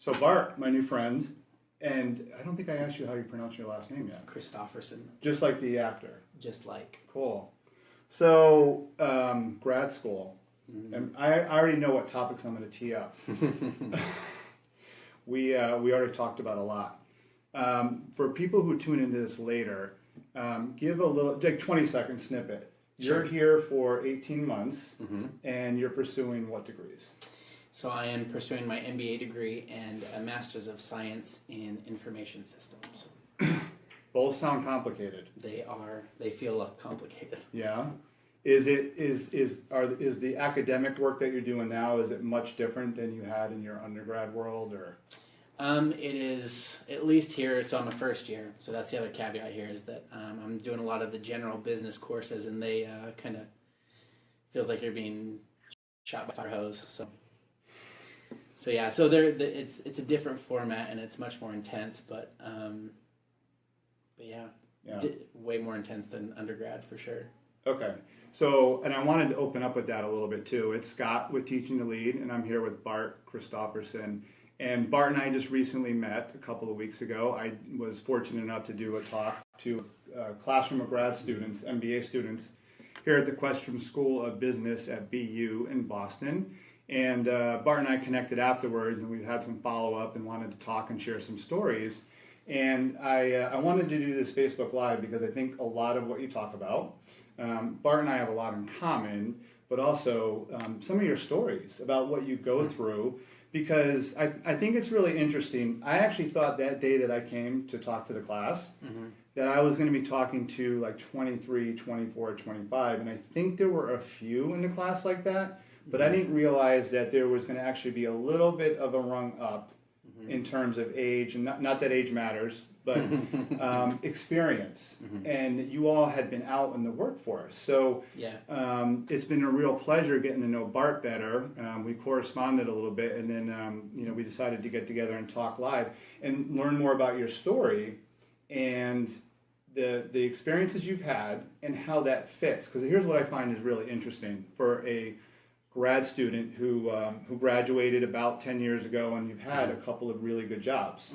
So Bart, my new friend, and I don't think I asked you how you pronounce your last name yet. Christofferson. Just like the actor. Just like. Cool. So, grad school. Mm-hmm. And I already know what topics I'm going to tee up. We already talked about a lot. For people who tune into this later, give a little, like 20-second snippet. Sure. You're here for 18 months, Mm-hmm. and you're pursuing what degrees? So I am pursuing my MBA degree and a Master's of Science in Information Systems. Both sound complicated. They feel complicated. Yeah. Is the academic work that you're doing now, is it much different than you had in your undergrad world, or? It is, at least here, so I'm a first year, so that's the other caveat here, is that I'm doing a lot of the general business courses, and they kind of feels like you're being shot by a fire hose, so yeah, so it's a different format, and it's much more intense, but yeah. Way more intense than undergrad, for sure. Okay, so, and I wanted to open up with that a little bit too. It's Scott with Teaching to Lead, and I'm here with Bart Christofferson. And Bart and I just recently met a couple of weeks ago. I was fortunate enough to do a talk to a classroom of grad students, MBA students, here at the Questrom School of Business at BU in Boston. And Bart and I connected afterwards, and we've had some follow-up and wanted to talk and share some stories. And I wanted to do this Facebook Live because I think a lot of what you talk about, Bart and I have a lot in common, but also some of your stories about what you go through, because I think it's really interesting. I actually thought that day that I came to talk to the class, mm-hmm. that I was going to be talking to like 23, 24, 25, and I think there were a few in the class like that, but I didn't realize that there was going to actually be a little bit of a rung up in terms of age, and not that age matters, but experience. Mm-hmm. And you all had been out in the workforce. So yeah. It's been a real pleasure getting to know Bart better. We corresponded a little bit, and then we decided to get together and talk live and learn more about your story and the experiences you've had and how that fits. Because here's what I find is really interesting for a grad student who graduated about 10 years ago, and you've had a couple of really good jobs.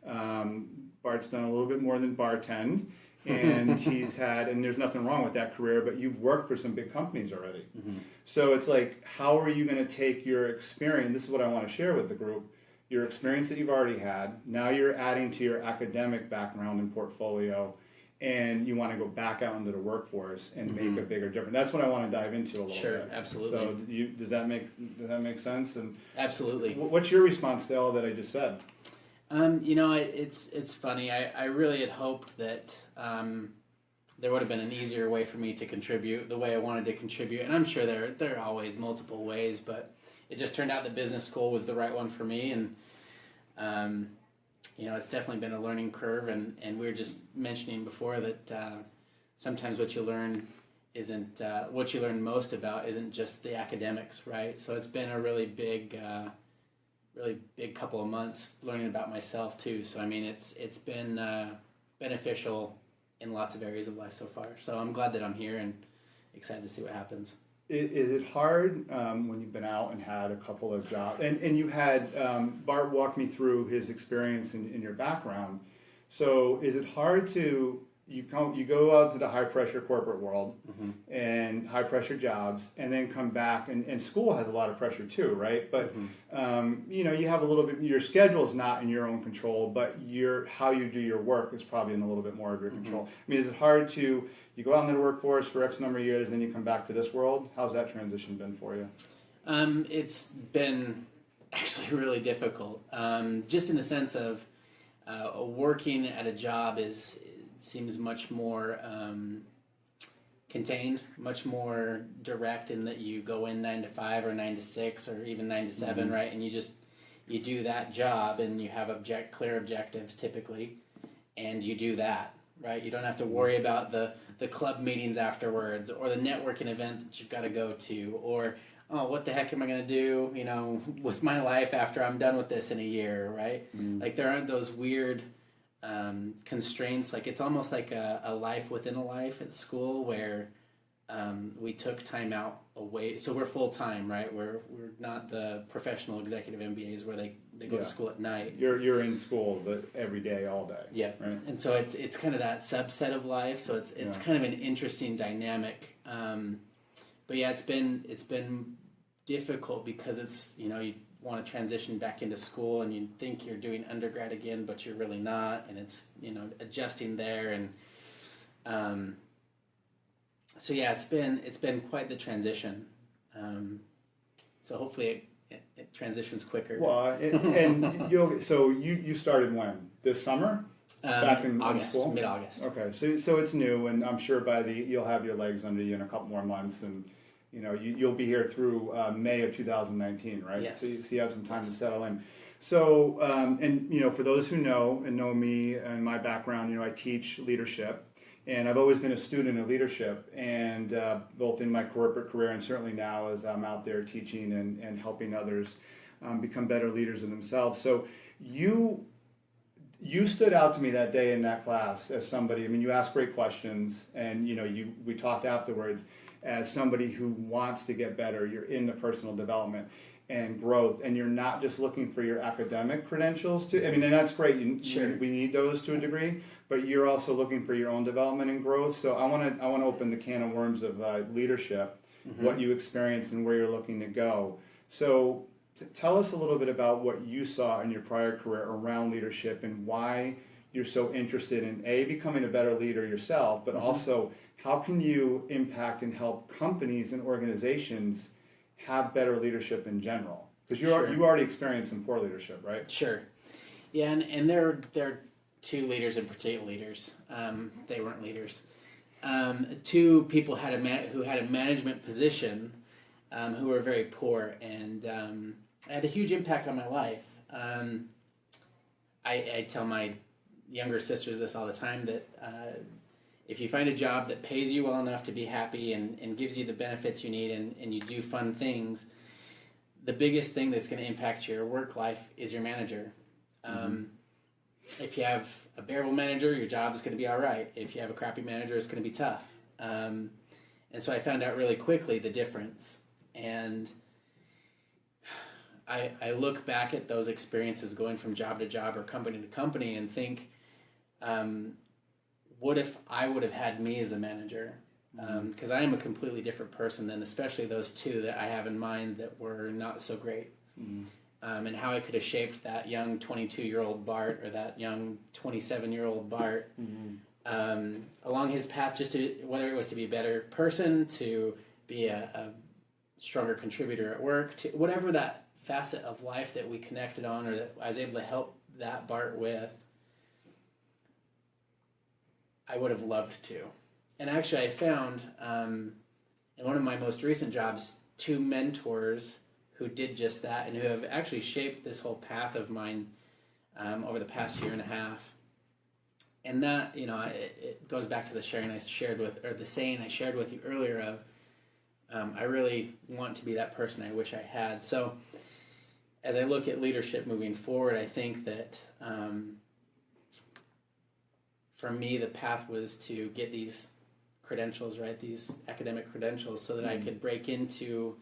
Mm-hmm. Bart's done a little bit more than bartend, and and there's nothing wrong with that career, but you've worked for some big companies already. Mm-hmm. So it's like, how are you going to take your experience? This is what I want to share with the group. Your experience that you've already had, now you're adding to your academic background and portfolio, and you want to go back out into the workforce and mm-hmm. make a bigger difference. That's what I want to dive into a little bit. Sure, absolutely. So does that make sense? And absolutely. What's your response to all that I just said? It's funny. I really had hoped that there would have been an easier way for me to contribute the way I wanted to contribute, and I'm sure there are always multiple ways, but it just turned out that business school was the right one for me, and it's definitely been a learning curve, and we were just mentioning before that sometimes what you learn isn't what you learn most about isn't just the academics, right? So it's been a really big couple of months learning about myself too. So I mean, it's been beneficial in lots of areas of life so far. So I'm glad that I'm here and excited to see what happens. Is it hard when you've been out and had a couple of jobs, and you had Bart walk me through his experience in your background? So is it hard to you go out to the high pressure corporate world mm-hmm. and high pressure jobs, and then come back, and school has a lot of pressure too, right? But mm-hmm. You have a little bit, your schedule is not in your own control, but how you do your work is probably in a little bit more of your mm-hmm. control. I mean, is it hard to you go out into the workforce for X number of years, and then you come back to this world? How's that transition been for you? It's been actually really difficult, just in the sense of working at a job seems much more contained, much more direct in that you go in 9 to 5 or 9 to 6 or even 9 to 7, mm-hmm. right? And you do that job, and you have clear objectives typically, and you do that, right? You don't have to worry about the club meetings afterwards, or the networking event that you've got to go to, or what the heck am I going to do, with my life after I'm done with this in a year, right? Mm-hmm. Like there aren't those weird constraints. Like it's almost like a life within a life at school, where we took time out away. So we're full time, right? We're not the professional executive MBAs where they go Yeah. to school at night. You're in school every day, all day. Yeah, right. and so it's kind of that subset of life. So it's Yeah. kind of an interesting dynamic. But yeah, it's been difficult because it's, you know, you want to transition back into school and you think you're doing undergrad again, but you're really not, and it's, you know, adjusting there, and so yeah, it's been quite the transition. So hopefully it transitions quicker. Well, and you started when? This summer? Back in August, school? mid-August. Okay, so it's new, and I'm sure you'll have your legs under you in a couple more months, and you know you'll be here through May of 2019, right? Yes. So you have some time to settle in. So, and you know, for those who know me and my background, you know, I teach leadership, and I've always been a student of leadership, and both in my corporate career and certainly now as I'm out there teaching and helping others become better leaders in themselves. So you stood out to me that day in that class as somebody. I mean, you asked great questions, and you know, we talked afterwards as somebody who wants to get better. You're in the personal development and growth, and you're not just looking for your academic credentials. And that's great. Sure. We need those to a degree, but you're also looking for your own development and growth. So I want to open the can of worms of leadership, what you experienced and where you're looking to go. So tell us a little bit about what you saw in your prior career around leadership and why you're so interested in becoming a better leader yourself, but also how can you impact and help companies and organizations have better leadership in general? Because you already experienced some poor leadership, right? Sure. Yeah, and there are two leaders in particular leaders. They weren't leaders. Two people who had a management position who were very poor and had a huge impact on my life. I tell my younger sisters this all the time, that if you find a job that pays you well enough to be happy and gives you the benefits you need and you do fun things, the biggest thing that's going to impact your work life is your manager. If you have a bearable manager, your job is going to be all right. If you have a crappy manager, it's going to be tough. And so I found out really quickly the difference. And I look back at those experiences going from job to job or company to company and think, what if I would have had me as a manager? Because I am a completely different person than especially those two that I have in mind that were not so great. And how I could have shaped that young 22-year-old Bart or that young 27-year-old Bart along his path, just to, whether it was to be a better person, to be a stronger contributor at work, to whatever that facet of life that we connected on or that I was able to help that Bart with, I would have loved to. And actually I found in one of my most recent jobs, two mentors who did just that and who have actually shaped this whole path of mine over the past year and a half. And that, you know, it goes back to the saying I shared with you earlier of, I really want to be that person I wish I had. So as I look at leadership moving forward, I think that for me, the path was to get these credentials, right? These academic credentials, so that I could break into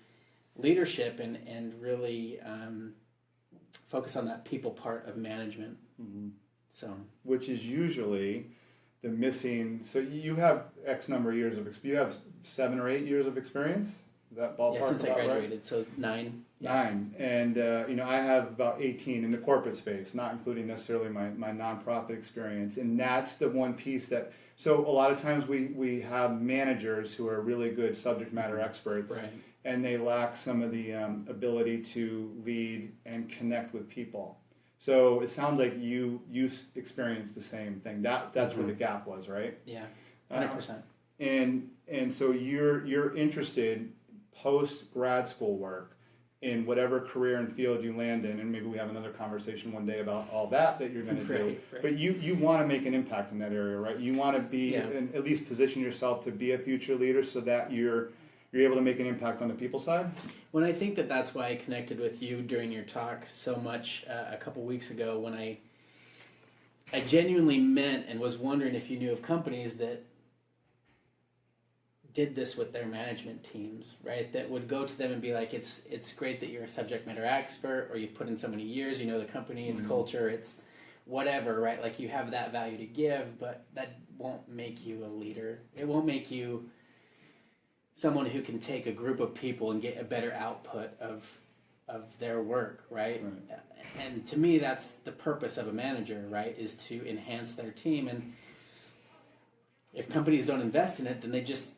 leadership and really focus on that people part of management. So, which is usually the missing. So you have X number of years of experience. You have 7 or 8 years of experience. Is that ballpark? Yeah, since I graduated, right? so 9. 9, and you know, I have about 18 in the corporate space, not including necessarily my nonprofit experience, and that's the one piece that. So a lot of times we have managers who are really good subject matter experts, Right. and they lack some of the ability to lead and connect with people. So it sounds like you experienced the same thing. That's where the gap was, right? Yeah, 100%. And so you're interested post grad school work in whatever career and field you land in, and maybe we have another conversation one day about all that you're going to do. Right. But you want to make an impact in that area, right? You want to be and at least position yourself to be a future leader so that you're able to make an impact on the people side. When I think that's why I connected with you during your talk so much a couple weeks ago, when I genuinely meant and was wondering if you knew of companies that did this with their management teams, right? That would go to them and be like, it's great that you're a subject matter expert, or you've put in so many years, you know the company, its culture, it's whatever, right? Like you have that value to give, but that won't make you a leader. It won't make you someone who can take a group of people and get a better output of their work, right? And to me, that's the purpose of a manager, right? Is to enhance their team. And if companies don't invest in it, then they just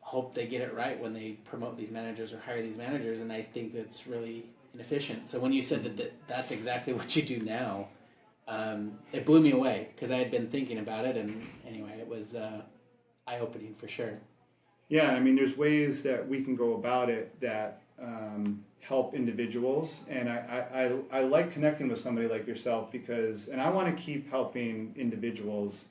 hope they get it right when they promote these managers or hire these managers. And I think that's really inefficient. So when you said that's exactly what you do now, it blew me away because I had been thinking about it. And anyway, it was eye-opening for sure. Yeah, I mean, there's ways that we can go about it that help individuals, and I like connecting with somebody like yourself because, and I want to keep helping individuals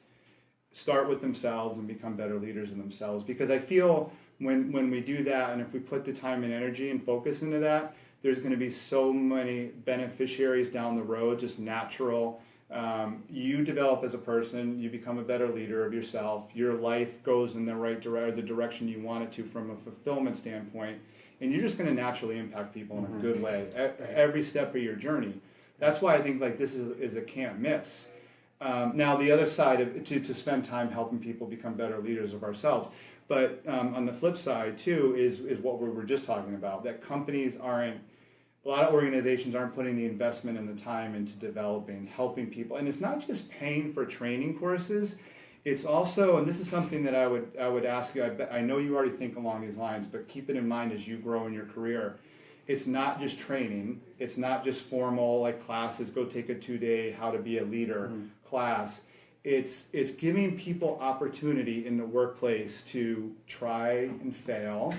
start with themselves and become better leaders in themselves, because I feel when we do that, and if we put the time and energy and focus into that, there's going to be so many beneficiaries down the road, just natural. You develop as a person, you become a better leader of yourself, your life goes in the right direction, the direction you want it to from a fulfillment standpoint, and you're just going to naturally impact people in a good way every step of your journey. That's why I think like this is a can't miss. Now the other side of to spend time helping people become better leaders of ourselves, but on the flip side too is what we were just talking about, that companies aren't, a lot of organizations aren't putting the investment and the time into developing, helping people. And it's not just paying for training courses. It's also, and this is something that I would ask you, I know you already think along these lines, but keep it in mind as you grow in your career. It's not just training. It's not just formal like classes, go take a 2-day how to be a leader class. It's giving people opportunity in the workplace to try and fail,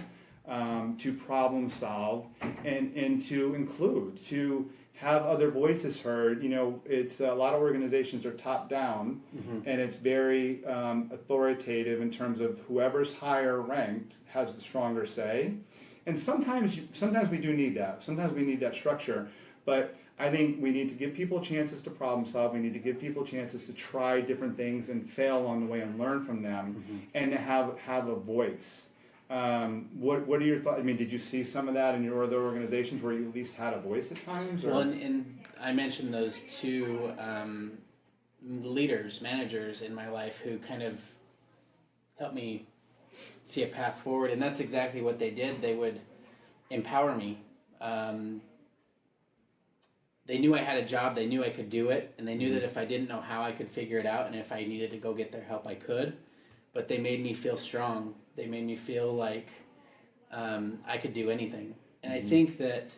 to problem solve, and to include, to have other voices heard. You know, it's a lot of organizations are top down, and it's very authoritative in terms of whoever's higher ranked has the stronger say. And sometimes we do need that. Sometimes we need that structure. But I think we need to give people chances to problem solve. We need to give people chances to try different things and fail along the way and learn from them, and to have a voice. What are your thoughts? I mean, did you see some of that in your other organizations where you at least had a voice at times? Or? Well, and I mentioned those two leaders, managers in my life who kind of helped me see a path forward, and that's exactly what they did. They would empower me. They knew I had a job, they knew I could do it, and they knew that if I didn't know how, I could figure it out, and if I needed to go get their help, I could. But they made me feel strong. They made me feel like I could do anything. And I think that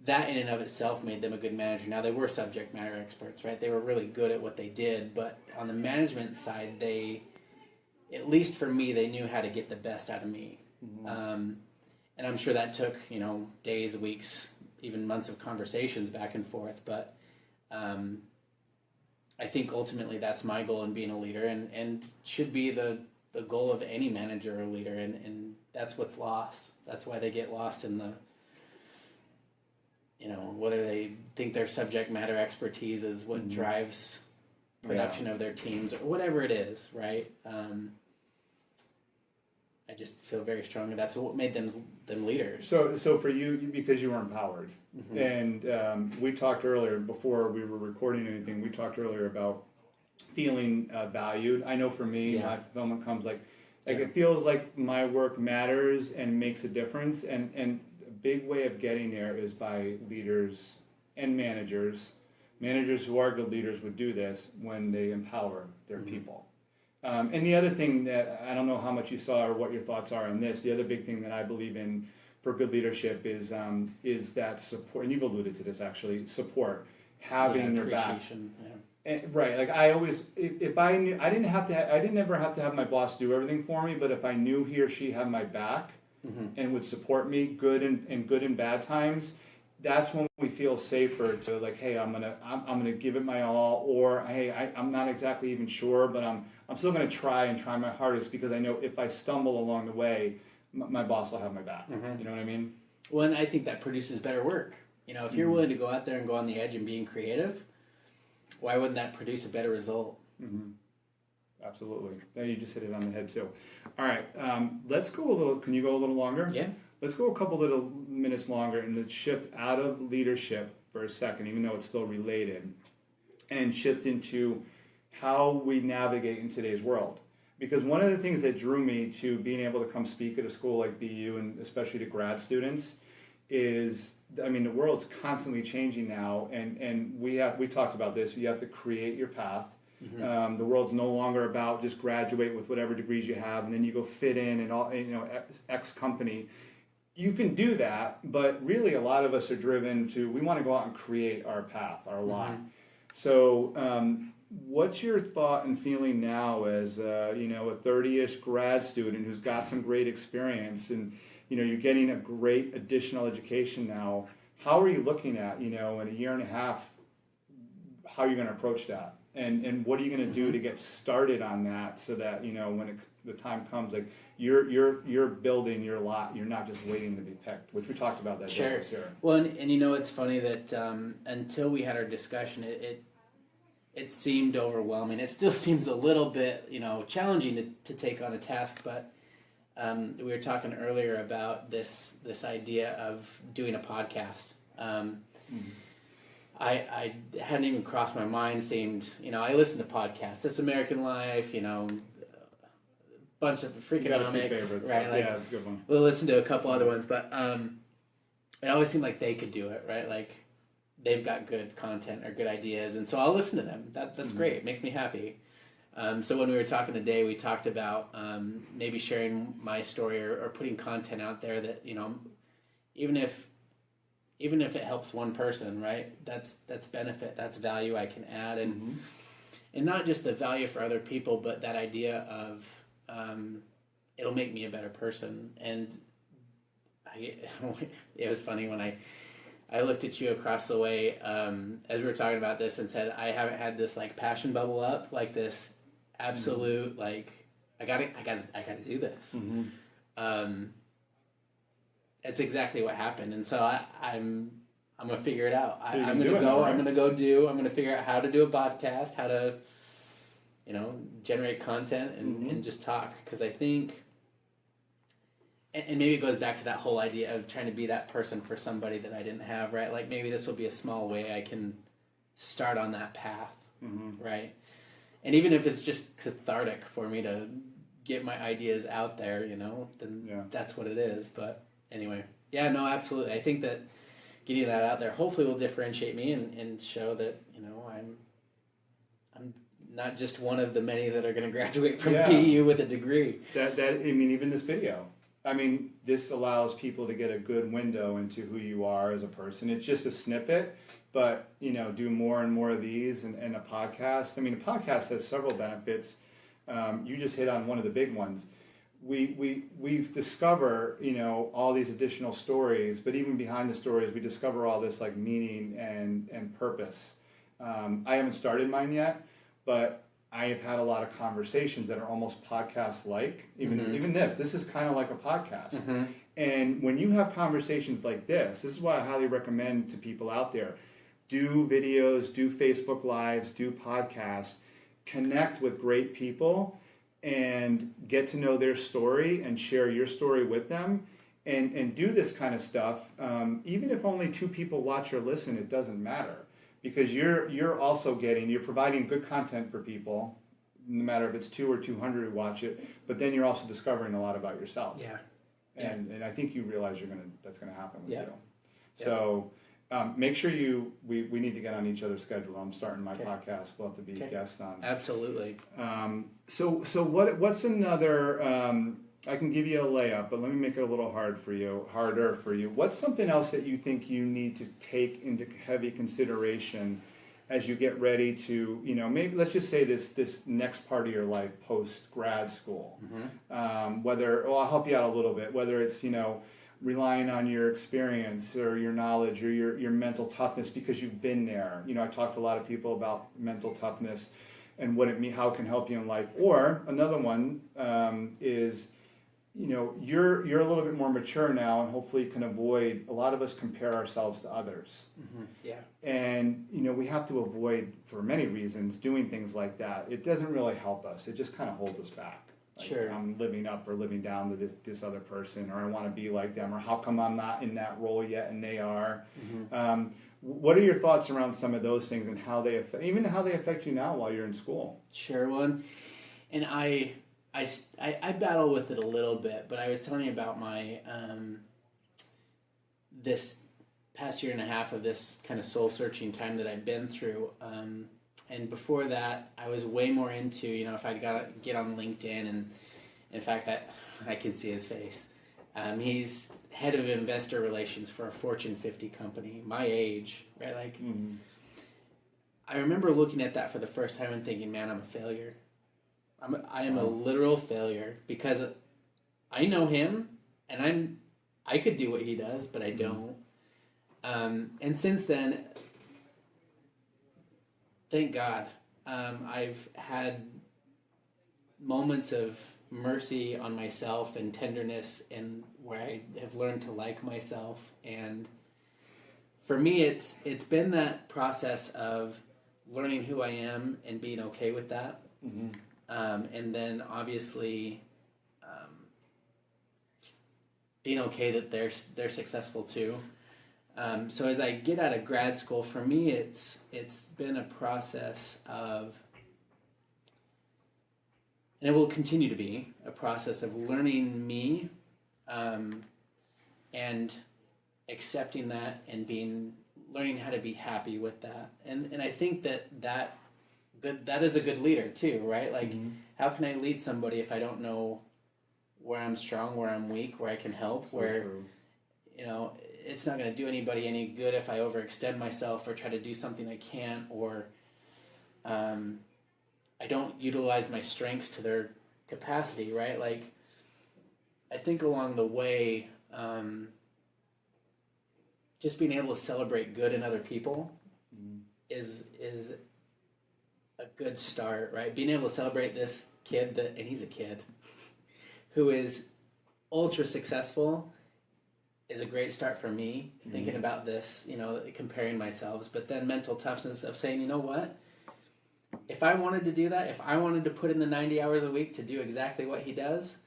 in and of itself made them a good manager. Now, they were subject matter experts, right? They were really good at what they did, but on the management side, they, at least for me, they knew how to get the best out of me. And I'm sure that took, days, weeks, even months of conversations back and forth. But I think ultimately that's my goal in being a leader, and should be the goal of any manager or leader. And that's what's lost. That's why they get lost in the, whether they think their subject matter expertise is what drives production of their teams or whatever it is, right? I just feel very strongly that's what made them leaders. So for you, because you were empowered, and we talked earlier, before we were recording anything, we talked earlier about feeling valued. I know for me, my fulfillment comes like it feels like my work matters and makes a difference, and a big way of getting there is by leaders and managers who are good leaders would do this when they empower their people. And the other thing that, I don't know how much you saw or what your thoughts are on this, the other big thing that I believe in for good leadership is that support, and you've alluded to this actually, support, having their back. And, right, like I always, if I knew, I didn't ever have to have my boss do everything for me, but if I knew he or she had my back and would support me good and bad times, that's when we feel safer to like, hey, I'm gonna give it my all, or hey, I'm not exactly even sure, but I'm still gonna try my hardest, because I know if I stumble along the way, my boss will have my back. You know what I mean? Well, and I think that produces better work. If you're willing to go out there and go on the edge and being creative, why wouldn't that produce a better result? Absolutely. Yeah, you just hit it on the head too. All right, let's go a little. Can you go a little longer? Yeah. Let's go a couple little minutes longer and let's shift out of leadership for a second, even though it's still related, and shift into how we navigate in today's world. Because one of the things that drew me to being able to come speak at a school like BU, and especially to grad students, is, I mean, the world's constantly changing now, and we talked about this. You have to create your path. Mm-hmm. The world's no longer about just graduate with whatever degrees you have, and then you go fit in and all, X company. You can do that, but really a lot of us are driven to, we want to go out and create our path, our lot. Mm-hmm. So what's your thought and feeling now as, a 30-ish grad student who's got some great experience and, you're getting a great additional education now. How are you looking at, in a year and a half, how you're going to approach that? And what are you going to do to get started on that so that, when the time comes, like you're building your lot, you're not just waiting to be picked, which we talked about that. Sure. Well, and it's funny that until we had our discussion, it seemed overwhelming. It still seems a little bit, challenging to take on a task, but we were talking earlier about this idea of doing a podcast. I hadn't even crossed my mind. Seemed, I listen to podcasts. This American Life, bunch of Freakonomics, right? Like, yeah, that's a good one. We'll listen to a couple other ones, but it always seemed like they could do it, right? Like they've got good content or good ideas, and so I'll listen to them. That's great. It makes me happy. So when we were talking today, we talked about maybe sharing my story or putting content out there that, even if it helps one person, right? That's benefit, that's value I can add, and not just the value for other people, but that idea of it'll make me a better person. And it was funny when I looked at you across the way as we were talking about this and said, I haven't had this like passion bubble up, like this absolute like I gotta do this. It's exactly what happened, and so I'm gonna figure it out. So I'm gonna figure out how to do a podcast, how to generate content and just talk, because I think, and maybe it goes back to that whole idea of trying to be that person for somebody that I didn't have, right? Like maybe this will be a small way I can start on that path, right? And even if it's just cathartic for me to get my ideas out there, then that's what it is. But anyway, yeah, no, absolutely. I think that getting that out there hopefully will differentiate me and show that, I'm not just one of the many that are going to graduate from BU with a degree. Even this video. This allows people to get a good window into who you are as a person. It's just a snippet, but, do more and more of these and a podcast. A podcast has several benefits. You just hit on one of the big ones. We've discovered, all these additional stories, but even behind the stories, we discover all this like meaning and purpose. I haven't started mine yet, but I have had a lot of conversations that are almost podcast-like. Even this is kind of like a podcast. And when you have conversations like this is what I highly recommend to people out there. Do videos, do Facebook Lives, do podcasts, connect with great people and get to know their story and share your story with them and do this kind of stuff. Even if only 2 people watch or listen, it doesn't matter, because you're also you're providing good content for people, no matter if it's 2 or 200 who watch it, but then you're also discovering a lot about yourself. Yeah. And I think you realize that's gonna happen with you. Yeah. So make sure we need to get on each other's schedule. I'm starting my podcast. We'll have to be guests on. Absolutely. So what's another? I can give you a layup, but let me make it a little harder for you. What's something else that you think you need to take into heavy consideration as you get ready to, maybe let's just say this next part of your life post grad school. I'll help you out a little bit. Whether it's relying on your experience or your knowledge or your mental toughness because you've been there. I talked to a lot of people about mental toughness and what how it can help you in life. Or another one is you're a little bit more mature now, and hopefully can avoid. A lot of us compare ourselves to others, Yeah. and we have to avoid, for many reasons, doing things like that. It doesn't really help us. It just kind of holds us back. Like, Sure. I'm living up or living down to this other person, or I want to be like them, or how come I'm not in that role yet and they are. What are your thoughts around some of those things and how they affect you now while you're in school? Sure one. And I battle with it a little bit, but I was telling you about my this past year and a half of this kind of soul searching time that I've been through. And before that, I was way more into, if I got to get on LinkedIn, and in fact, I can see his face. He's head of investor relations for a Fortune 50 company, my age, right? Like, I remember looking at that for the first time and thinking, man, I'm a failure. I am a literal failure because I know him, and I could do what he does, but I don't. And since then, thank God, I've had moments of mercy on myself and tenderness, and where I have learned to like myself. And for me, it's been that process of learning who I am and being okay with that. And then obviously being okay that they're successful too. So as I get out of grad school, for me, it's been a process of, and it will continue to be a process of learning me, and accepting that, and learning how to be happy with that. And I think that is a good leader too, right? Like, how can I lead somebody if I don't know where I'm strong, where I'm weak, where I can help, true. It's not going to do anybody any good if I overextend myself or try to do something I can't, or I don't utilize my strengths to their capacity, right? Like, I think along the way, just being able to celebrate good in other people is a good start, right? Being able to celebrate this kid and he's a kid, who is ultra successful, is a great start for me, thinking about this, comparing myself, but then mental toughness of saying, you know what? If I wanted to do that, if I wanted to put in the 90 hours a week to do exactly what he does,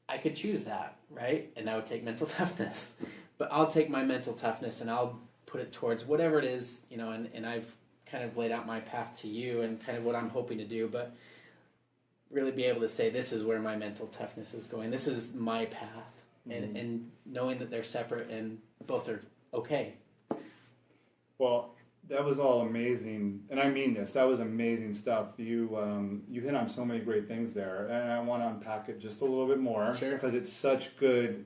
I could choose that, right? And that would take mental toughness. But I'll take my mental toughness and I'll put it towards whatever it is, and I've kind of laid out my path to you and kind of what I'm hoping to do, but really be able to say, this is where my mental toughness is going. This is my path. And knowing that they're separate and both are okay. Well, that was all amazing, and I mean this. That was amazing stuff. You hit on so many great things there, and I want to unpack it just a little bit more, Sure. Because it's such good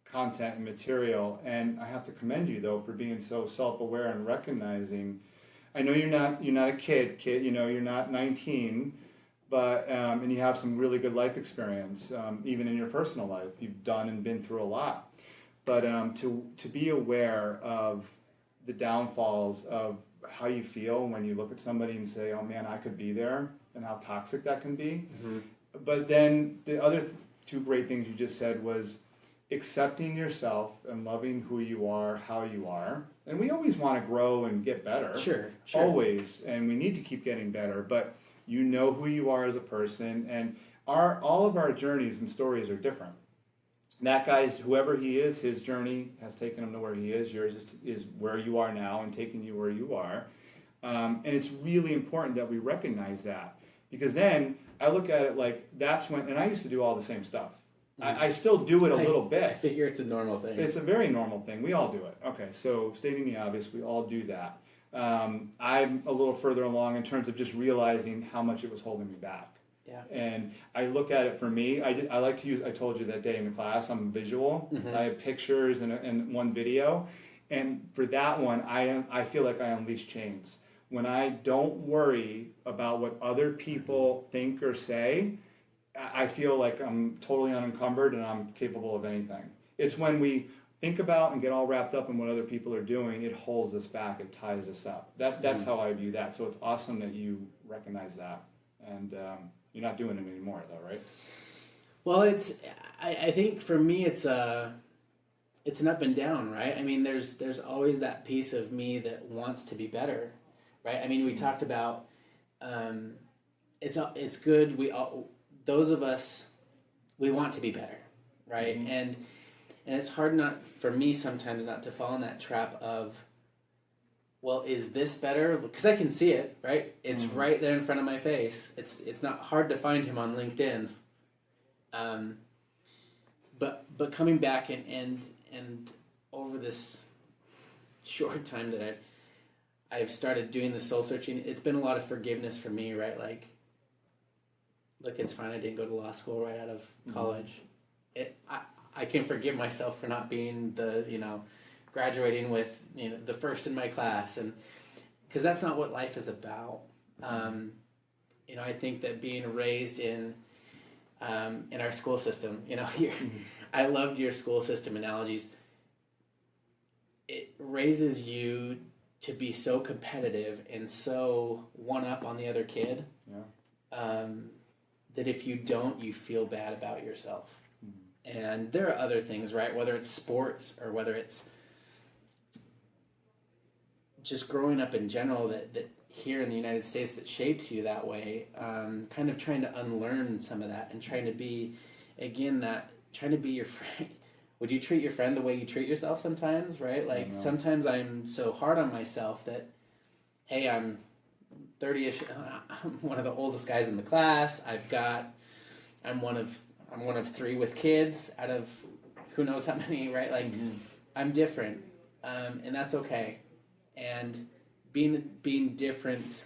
content and material. And I have to commend you though for being so self-aware and recognizing. I know you're not a kid. You're not 19. But and you have some really good life experience, even in your personal life. You've done and been through a lot. But to be aware of the downfalls of how you feel when you look at somebody and say, "Oh man, I could be there," and how toxic that can be. But then the other two great things you just said was accepting yourself and loving who you are, how you are. And we always want to grow and get better. Sure. Always, and we need to keep getting better. But you know who you are as a person, and all of our journeys and stories are different. That guy's, whoever he is, his journey has taken him to where he is. Yours is where you are now and taking you where you are. And it's really important that we recognize that, because then I look at it like that's when, and I used to do all the same stuff. I still do it a little bit. I figure it's a normal thing. It's a very normal thing. We all do it. Okay, so stating the obvious, we all do that. I'm a little further along in terms of just realizing how much it was holding me back. Yeah. And I look at it for me. I like to use. I told you that day in the class, I'm visual. I have pictures and one video, and for that one, I feel like I unleash chains when I don't worry about what other people think or say. I feel like I'm totally unencumbered and I'm capable of anything. It's when we think about and get all wrapped up in what other people are doing, it holds us back, it ties us up. That's how I view that. So it's awesome that you recognize that. And you're not doing it anymore though, right? Well, I think for me it's an up and down, right? I mean, there's always that piece of me that wants to be better, right? I mean, we talked about it's good. Those of us, we want to be better, right? Mm-hmm. And it's hard not for me sometimes not to fall in that trap of, well, is this better? Because I can see it, right? It's right there in front of my face. It's not hard to find him on LinkedIn. But coming back and over this short time that I've started doing the soul searching, it's been a lot of forgiveness for me, right? Like, look, it's fine. I didn't go to law school right out of college. I can forgive myself for not being graduating with the first in my class, and because that's not what life is about. I think that being raised in our school system, I loved your school system analogies. It raises you to be so competitive and so one up on the other kid, that if you don't, you feel bad about yourself. And there are other things, right? Whether it's sports or whether it's just growing up in general that here in the United States that shapes you that way, kind of trying to unlearn some of that and trying to be, again, trying to be your friend. Would you treat your friend the way you treat yourself sometimes, right? Like sometimes I'm so hard on myself that, hey, I'm 30-ish, I'm one of the oldest guys in the class. I'm one of three with kids out of who knows how many, right? Like, I'm different, and that's okay. And being different,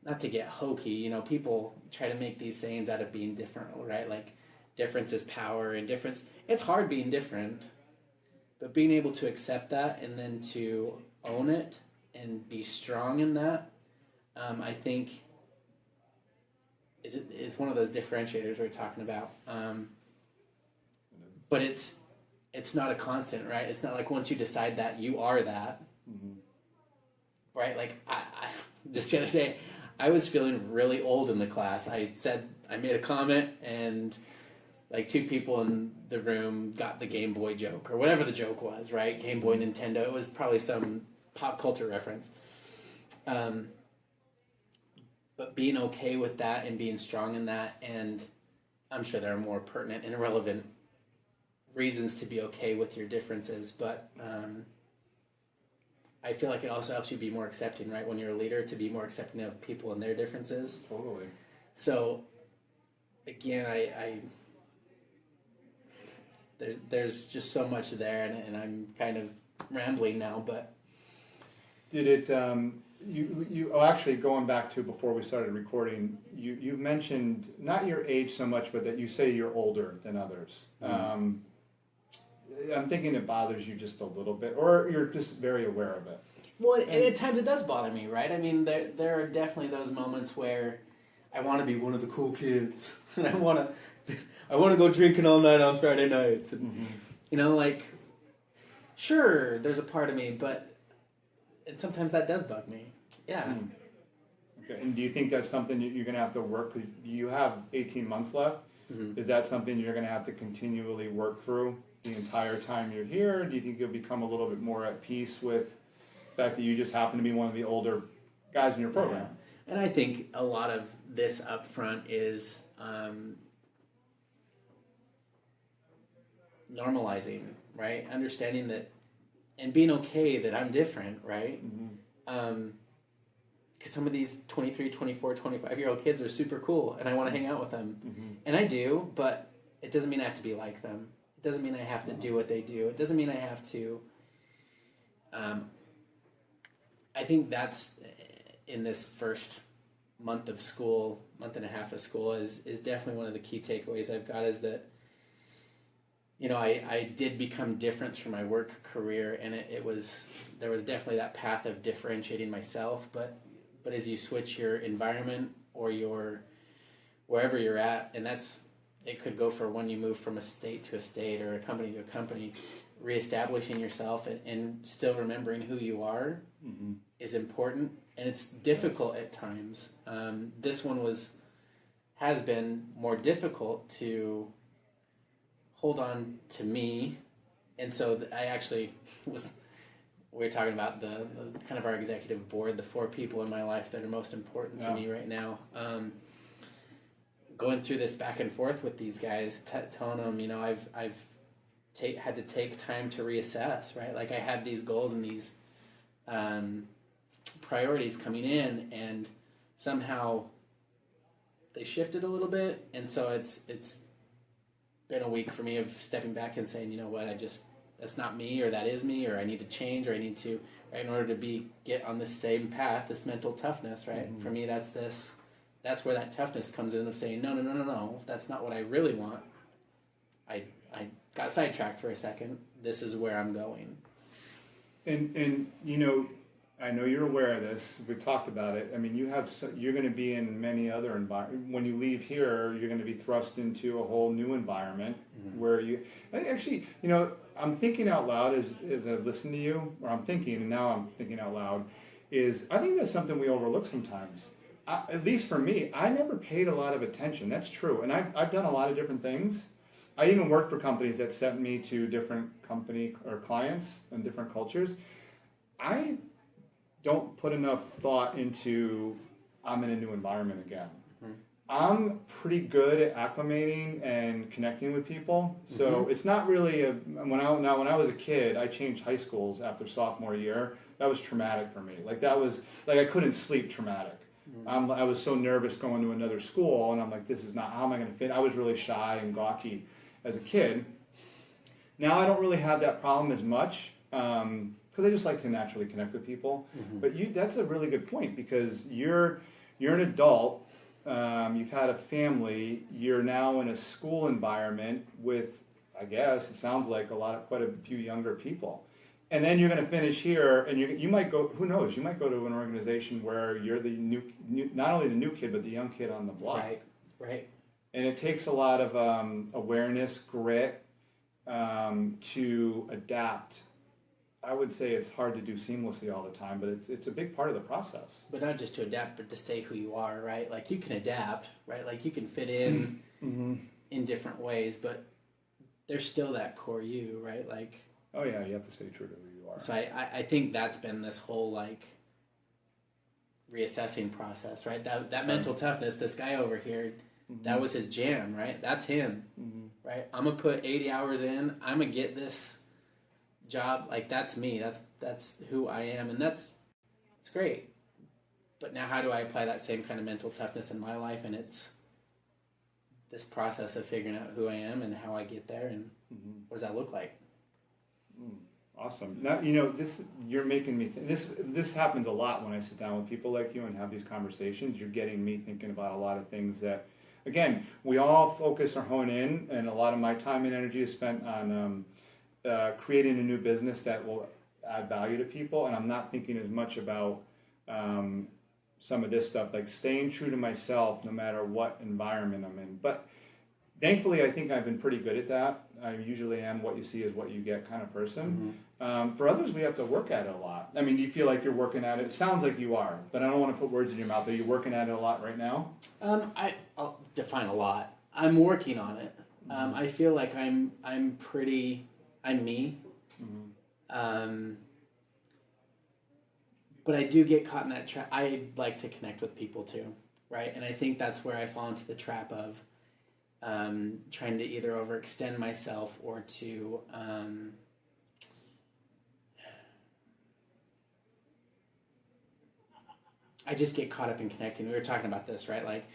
not to get hokey, people try to make these sayings out of being different, right? Like, difference is power, and difference, it's hard being different, but being able to accept that and then to own it and be strong in that, I think is one of those differentiators we're talking about. But it's not a constant, right? It's not like once you decide that, you are that. Right? Like, I just the other day, I was feeling really old in the class. I made a comment, and like two people in the room got the Game Boy joke, or whatever the joke was, right? Game Boy, Nintendo. It was probably some pop culture reference. But being okay with that and being strong in that, and I'm sure there are more pertinent and relevant reasons to be okay with your differences, but I feel like it also helps you be more accepting, right? When you're a leader, to be more accepting of people and their differences. Totally. So, again, there's just so much there, and I'm kind of rambling now, but... Did it, actually, going back to before we started recording, you mentioned not your age so much, but that you say you're older than others. I'm thinking it bothers you just a little bit, or you're just very aware of it. Well, and at times it does bother me, right? I mean, there are definitely those moments where I want to be one of the cool kids, and I want to go drinking all night on Friday nights, and like, sure, there's a part of me, and sometimes that does bug me. Yeah. Okay. And do you think that's something you're going to have to work? You have 18 months left. Is that something you're going to have to continually work through the entire time you're here? Do you think you'll become a little bit more at peace with the fact that you just happen to be one of the older guys in your program? Yeah. And I think a lot of this up front is normalizing, right? Understanding that, and being okay that I'm different, right? Because some of these 23, 24, 25-year-old kids are super cool, and I want to hang out with them. And I do, but it doesn't mean I have to be like them. It doesn't mean I have to do what they do. It doesn't mean I have to... I think that's, in this first month and a half of school, is definitely one of the key takeaways I've got, is that, I did become different through my work career, and there was definitely that path of differentiating myself, but as you switch your environment or wherever you're at, and it could go for when you move from a state to a state or a company to a company, reestablishing yourself and still remembering who you are is important, and it's difficult at times. This one has been more difficult to hold on to me. And so I actually was, we were talking about the kind of our executive board, the 4 people in my life that are most important to me right now. Going through this back and forth with these guys, telling them, I've had to take time to reassess, right? Like I had these goals and these priorities coming in, and somehow they shifted a little bit. And so it's been a week for me of stepping back and saying, you know what, that's not me, or that is me, or I need to change, or I need to, right, in order to get on the same path, this mental toughness, right? Mm-hmm. For me, that's where that toughness comes in, of saying, no, that's not what I really want. I got sidetracked for a second. This is where I'm going. And I know you're aware of this. We've talked about it. I mean, you're going to be in many other environments. When you leave here, you're going to be thrust into a whole new environment where I'm thinking out loud as I listen to you, or I'm thinking, and now I'm thinking out loud, I think that's something we overlook sometimes. At least for me, I never paid a lot of attention. That's true. And I've done a lot of different things. I even worked for companies that sent me to different company or clients and different cultures. I don't put enough thought into I'm in a new environment again. Mm-hmm. I'm pretty good at acclimating and connecting with people. So it's not really when I was a kid, I changed high schools after sophomore year. That was traumatic for me. I couldn't sleep traumatic. I was so nervous going to another school, and I'm like, this is not, how am I going to fit? I was really shy and gawky as a kid. Now I don't really have that problem as much because I just like to naturally connect with people. But that's a really good point, because you're an adult, you've had a family, you're now in a school environment with, I guess, it sounds like quite a few younger people. And then you're going to finish here, and you might go, who knows, you might go to an organization where you're the new not only the new kid, but the young kid on the block. Right. And it takes a lot of awareness, grit, to adapt. I would say it's hard to do seamlessly all the time, but it's a big part of the process. But not just to adapt, but to stay who you are, right? Like you can adapt, right? Like you can fit in in different ways, but there's still that core you, right? Like, oh yeah, you have to stay true to who you are. So I think that's been this whole like reassessing process, right? That mental toughness, this guy over here, that was his jam, right? That's him, right? I'm gonna put 80 hours in. I'm gonna get this job. Like that's me. That's who I am, and it's great. But now, how do I apply that same kind of mental toughness in my life? And it's this process of figuring out who I am and how I get there, and what does that look like? Awesome. Now, this, you're making me this happens a lot when I sit down with people like you and have these conversations. You're getting me thinking about a lot of things that, again, we all focus or hone in, and a lot of my time and energy is spent on creating a new business that will add value to people, and I'm not thinking as much about some of this stuff, like staying true to myself no matter what environment I'm in. But thankfully, I think I've been pretty good at that. I usually am what you see is what you get kind of person. For others, we have to work at it a lot. I mean, do you feel like you're working at it? It sounds like you are, but I don't want to put words in your mouth. Are you working at it a lot right now? I'll define a lot. I'm working on it. I feel like I'm me. But I do get caught in that trap. I like to connect with people too, right? And I think that's where I fall into the trap of trying to either overextend myself or to I just get caught up in connecting. We were talking about this, right? Like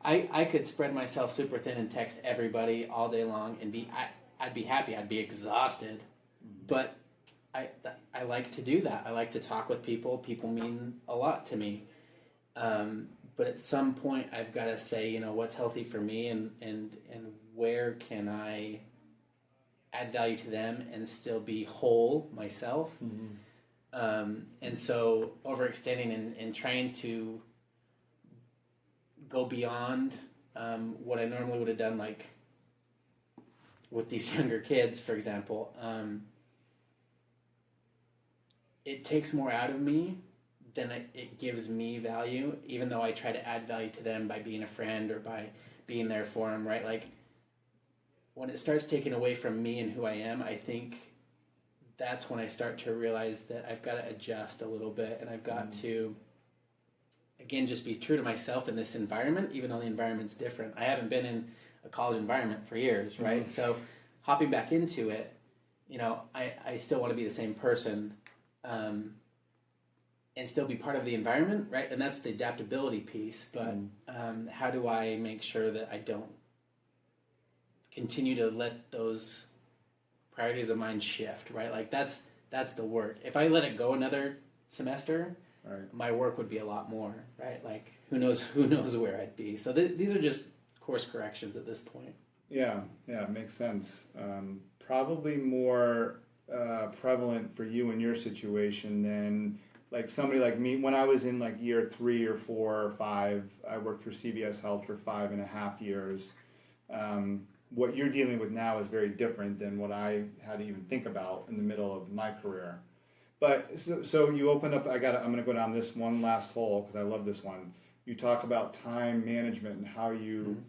I could spread myself super thin and text everybody all day long and I'd be happy. I'd be exhausted, but I like to do that. I like to talk with people. People mean a lot to me. But at some point, I've got to say, what's healthy for me, and where can I add value to them and still be whole myself. And so overextending and trying to go beyond what I normally would have done, like with these younger kids, for example, it takes more out of me then it gives me value, even though I try to add value to them by being a friend or by being there for them, right? Like, when it starts taking away from me and who I am, I think that's when I start to realize that I've got to adjust a little bit, and I've got to, again, just be true to myself in this environment, even though the environment's different. I haven't been in a college environment for years, right? So hopping back into it, you know, I still want to be the same person, and still be part of the environment, right? And that's the adaptability piece. But how do I make sure that I don't continue to let those priorities of mine shift, right? Like that's the work. If I let it go another semester, Right. my work would be a lot more, right? Like who knows where I'd be. So these are just course corrections at this point. Yeah, it makes sense. Probably more prevalent for you in your situation than like somebody like me. When I was in like year 3 or 4 or 5, I worked for CVS Health for 5.5 years. What you're dealing with now is very different than what I had to even think about in the middle of my career. But so you open up. I'm going to go down this one last hole because I love this one. You talk about time management and how you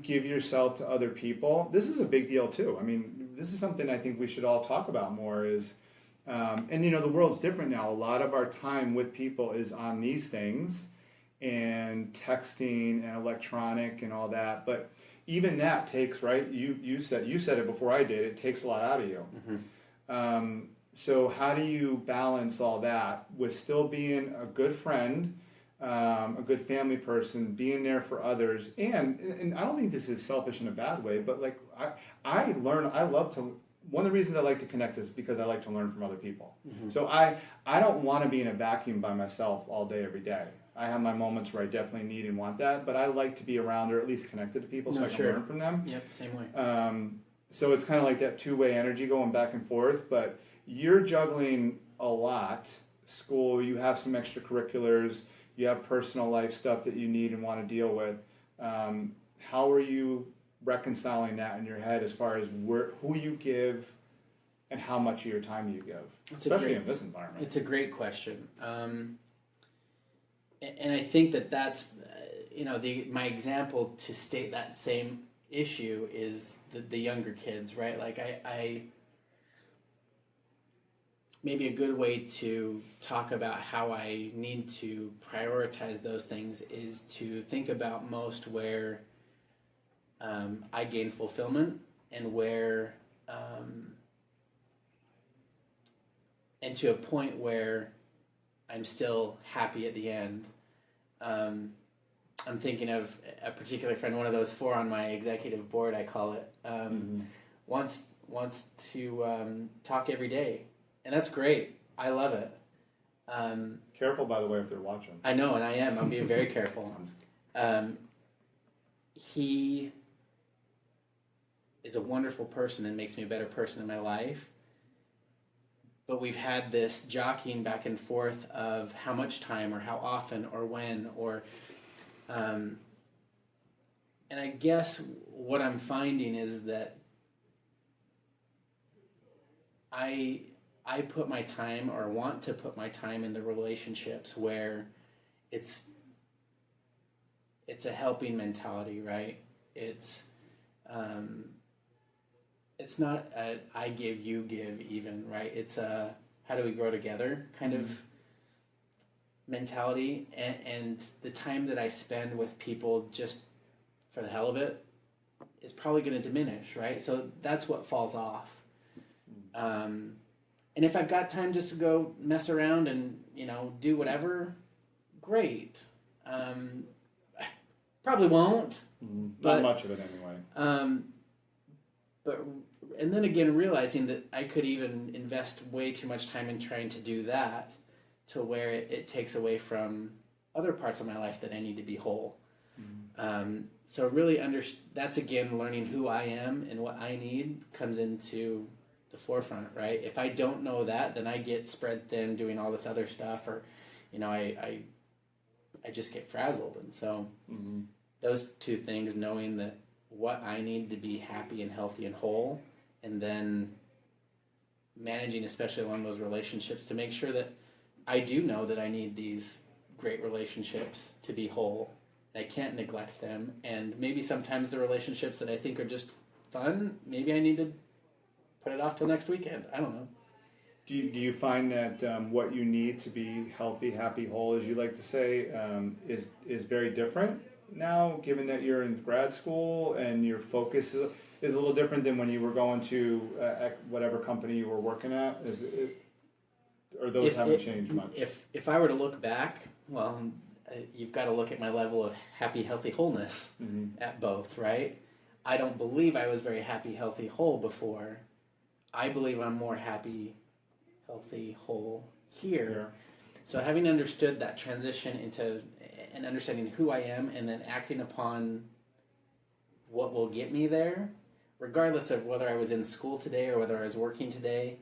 give yourself to other people. This is a big deal too. I mean, this is something I think we should all talk about more. And you know, the world's different now. A lot of our time with people is on these things, and texting and electronic and all that. But even that takes, right? You said it before I did. It takes a lot out of you. So how do you balance all that with still being a good friend, a good family person, being there for others, and I don't think this is selfish in a bad way, but like I love to. One of the reasons I like to connect is because I like to learn from other people. So I don't want to be in a vacuum by myself all day every day. I have my moments where I definitely need and want that, but I like to be around or at least connected to people so I can learn from them. Yep, same way. So it's kind of like that two-way energy going back and forth, but you're juggling a lot. School, you have some extracurriculars, you have personal life stuff that you need and want to deal with. How are you reconciling that in your head as far as who you give and how much of your time you give, especially in this environment? It's a great question. And I think that's, my example to state that same issue is the younger kids, right? Like I maybe a good way to talk about how I need to prioritize those things is to think about most where I gain fulfillment and where, and to a point where I'm still happy at the end. I'm thinking of a particular friend, one of those 4 on my executive board, I call it, wants to talk every day. And that's great. I love it. Careful, by the way, if they're watching. I know, and I am. I'm being very careful. He is a wonderful person and makes me a better person in my life. But we've had this jockeying back and forth of how much time or how often or when or... and I guess what I'm finding is that I put my time or want to put my time in the relationships where it's a helping mentality, right? It's not a I give, you give even, right? It's a how do we grow together kind of mentality. And the time that I spend with people just for the hell of it is probably going to diminish, right? So that's what falls off. And if I've got time just to go mess around and, do whatever, great. I probably won't. Not much of it anyway. And then again, realizing that I could even invest way too much time in trying to do that to where it takes away from other parts of my life that I need to be whole. So really that's again, learning who I am and what I need comes into the forefront, right? If I don't know that, then I get spread thin doing all this other stuff, or, I just get frazzled. And so those two things, knowing that what I need to be happy and healthy and whole, and then managing, especially along those relationships, to make sure that I do know that I need these great relationships to be whole. I can't neglect them, and maybe sometimes the relationships that I think are just fun, maybe I need to put it off till next weekend. I don't know. Do you find that what you need to be healthy, happy, whole, as you like to say, is very different now, given that you're in grad school and your focus is a little different than when you were going to whatever company you were working at? Or those haven't changed much? If I were to look back, well, you've got to look at my level of happy, healthy, wholeness at both, right? I don't believe I was very happy, healthy, whole before. I believe I'm more happy, healthy, whole here. So having understood that transition into and understanding who I am and then acting upon what will get me there, regardless of whether I was in school today or whether I was working today,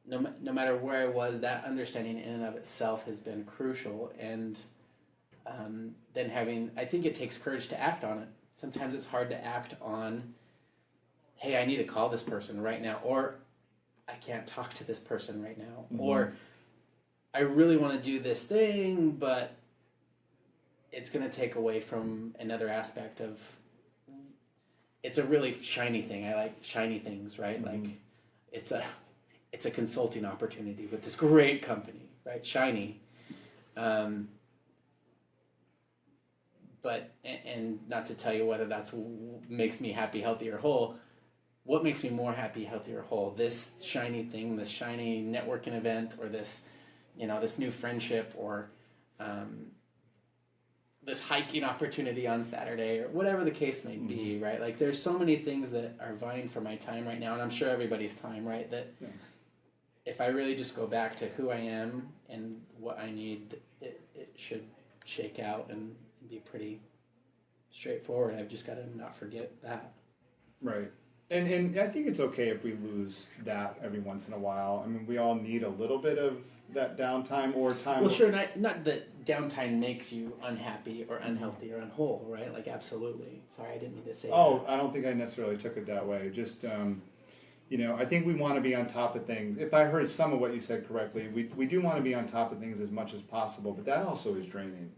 no matter where I was, that understanding in and of itself has been crucial. And then I think it takes courage to act on it. Sometimes it's hard to act on, hey, I need to call this person right now, or I can't talk to this person right now, or I really want to do this thing, but it's going to take away from another aspect of, it's a really shiny thing. I like shiny things, right? Like it's a consulting opportunity with this great company, right? Shiny. But, and not to tell you whether that's makes me happy, healthy, or whole. What makes me more happy, healthy, or whole? This shiny thing, this shiny networking event, or this, this new friendship, or this hiking opportunity on Saturday, or whatever the case may be, right? Like, there's so many things that are vying for my time right now, and I'm sure everybody's time, right? That if I really just go back to who I am and what I need, it should shake out and be pretty straightforward. I've just got to not forget that. Right. And I think it's okay if we lose that every once in a while. I mean, we all need a little bit of that downtime or time. Well, sure, not that downtime makes you unhappy or unhealthy or unwhole, right? Like, absolutely. Sorry, I didn't mean to say that. I don't think I necessarily took it that way. Just, I think we want to be on top of things. If I heard some of what you said correctly, we do want to be on top of things as much as possible, but that also is draining.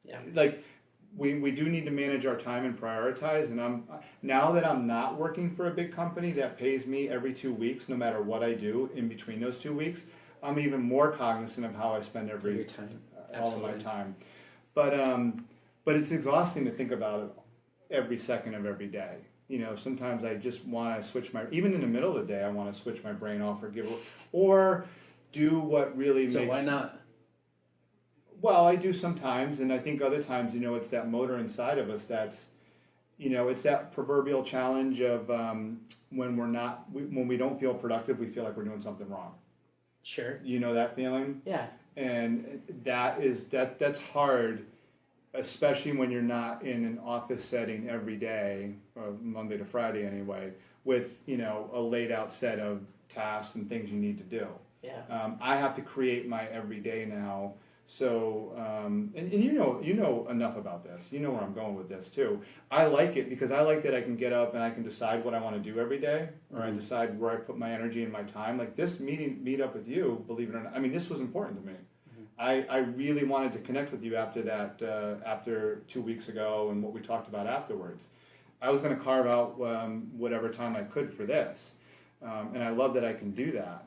Yeah. Like, we do need to manage our time and prioritize, and now that I'm not working for a big company that pays me every 2 weeks, no matter what I do in between those 2 weeks, I'm even more cognizant of how I spend every time. All of my time. But it's exhausting to think about it every second of every day. Sometimes I just want to switch even in the middle of the day, I want to switch my brain off or do what really makes. So why not? Well, I do sometimes, and I think other times, it's that motor inside of us that's, it's that proverbial challenge of when we don't feel productive, we feel like we're doing something wrong. Sure. You know that feeling? Yeah. And that's hard, especially when you're not in an office setting every day, or Monday to Friday anyway, with, a laid out set of tasks and things you need to do. Yeah. I have to create my everyday now. So, and you know enough about this. You know where I'm going with this too. I like it because I like that I can get up and I can decide what I want to do every day, or I decide where I put my energy and my time. Like this meet up with you, believe it or not. I mean, this was important to me. I really wanted to connect with you after that, after 2 weeks ago and what we talked about afterwards. I was going to carve out whatever time I could for this, and I love that I can do that.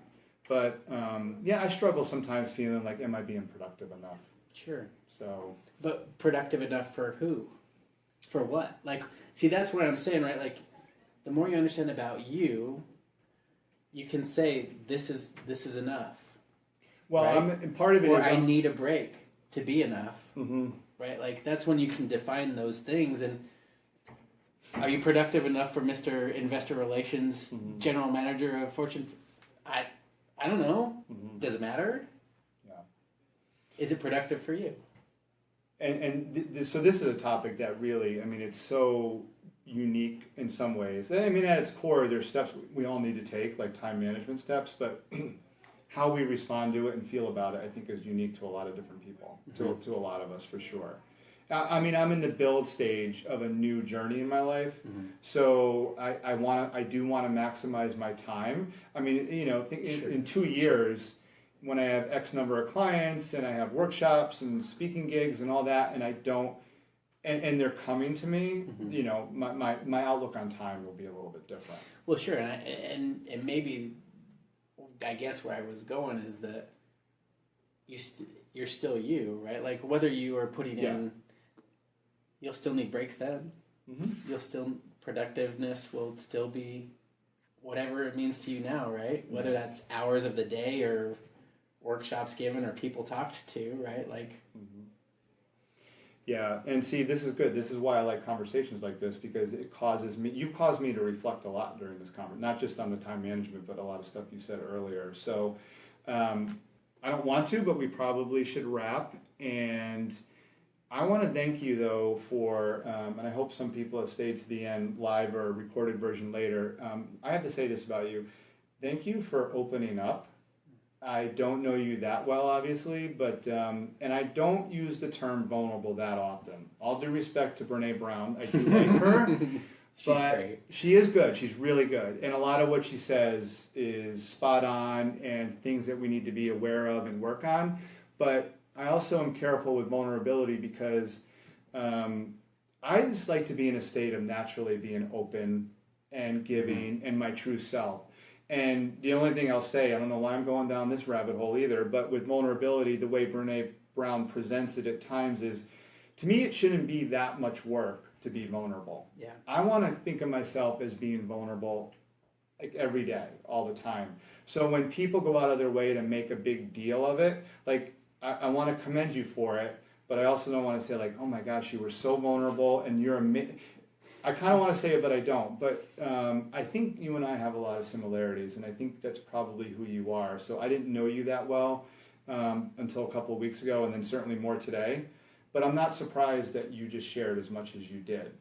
But, I struggle sometimes feeling like, am I being productive enough? Sure. So. But productive enough for who? For what? Like, see, that's what I'm saying, right? Like, the more you understand about you, you can say, this is enough. Well, right? And part of it or is... I need a break to be enough. Mm-hmm. Right? Like, that's when you can define those things. And are you productive enough for Mr. Investor Relations, General Manager of Fortune... I don't know. Does it matter? Yeah. Is it productive for you? So this is a topic that really, it's so unique in some ways. At its core, there's steps we all need to take, like time management steps, but how we respond to it and feel about it, I think, is unique to a lot of different people, to a lot of us, for sure. I'm in the build stage of a new journey in my life, so I do want to maximize my time. In 2 years, when I have X number of clients and I have workshops and speaking gigs and all that, and I don't, and they're coming to me, you know, my outlook on time will be a little bit different. Well, sure, and maybe, I guess where I was going is that you're still you, right? Like whether you are putting in, you'll still need breaks then. You'll still, productiveness will still be whatever it means to you now, right? Whether that's hours of the day or workshops given or people talked to, right? Like, yeah, and see, this is good. This is why I like conversations like this, because it causes me, you've caused me to reflect a lot during this conversation, not just on the time management, but a lot of stuff you said earlier. So I don't want to, but we probably should wrap. And I want to thank you, though, for, and I hope some people have stayed to the end, live or recorded version later. I have to say this about you. Thank you for opening up. I don't know you that well, obviously, but, and I don't use the term vulnerable that often. All due respect to Brene Brown, I do like her. she's great. She is good. She's really good. And a lot of what she says is spot on and things that we need to be aware of and work on. But I also am careful with vulnerability because I just like to be in a state of naturally being open and giving and my true self. And the only thing I'll say, I don't know why I'm going down this rabbit hole either, but with vulnerability, the way Brene Brown presents it at times is, to me, it shouldn't be that much work to be vulnerable. Yeah. I want to think of myself as being vulnerable like every day, all the time. So when people go out of their way to make a big deal of it, like I want to commend you for it, but I also don't want to say like, oh my gosh, you were so vulnerable and you're I kind of want to say it, but I don't. But I think you and I have a lot of similarities, and I think that's probably who you are. So I didn't know you that well until a couple of weeks ago, and then certainly more today. But I'm not surprised that you just shared as much as you did.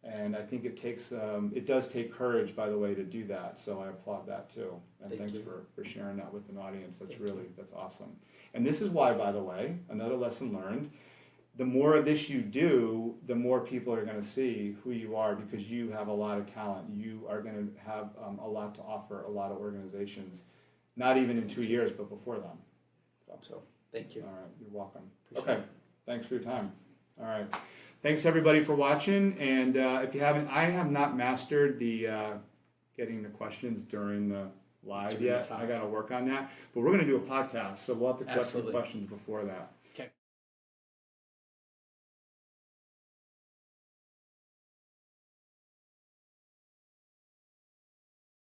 And I think it does take courage, by the way, to do that. So I applaud that too. And thanks for sharing that with an audience. That's awesome. And this is why, by the way, another lesson learned, the more of this you do, the more people are going to see who you are because you have a lot of talent. You are going to have a lot to offer a lot of organizations, not even in 2 years, but before them. So thank you. All right, you're welcome. Okay, thanks for your time. All right, thanks everybody for watching. And if you haven't, I have not mastered the getting the questions during the live yet. I got to work on that. But we're going to do a podcast, so we'll have to collect some questions before that.